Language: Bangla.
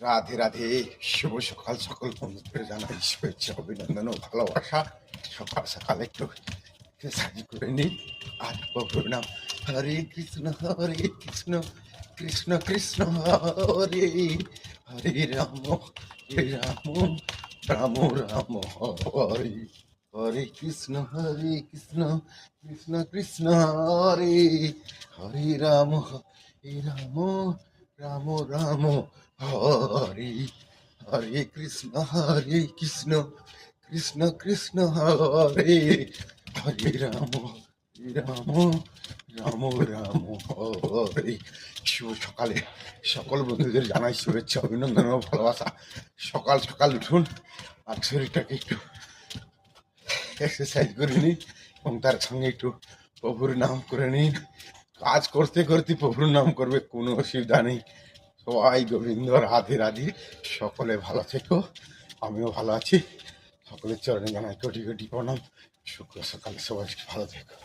রাধে রাধে, শুভ সকাল। সকল বন্ধুদের জানাই শুভেচ্ছা, অভিনন্দন ও ভালোবাসা। সকাল সকাল একটু এক্সারসাইজ করে নিই। আর প্রভুর নাম হরে কৃষ্ণ কৃষ্ণ কৃষ্ণ হরে হরে রাম রাম রাম হরে হরে কৃষ্ণ কৃষ্ণ কৃষ্ণ হরে হরে রাম রাম রাম হরে হরে কৃষ্ণ কৃষ্ণ কৃষ্ণ হরে হরে রাম রাম রাম হরে। শুভ সকালে সকল বন্ধুদের জানাই শুভেচ্ছা, অভিনন্দন ও ভালোবাসা। সকাল সকাল উঠুন আর শরীরটাকে একটু এক্সারসাইজ করে নিন এবং তার সঙ্গে একটু প্রভুর নাম করে নিন। কাজ করতে করতে প্রভুর নাম করবে, কোনো অসুবিধা নেই। সবাই গোবিন্দ রাধে রাধে। সকলে ভালো থেকো, আমিও ভালো আছি। সকলের চরণে জানাই কোটি কোটি প্রণাম। শুক্র সকালে সবাই ভালো থেকো।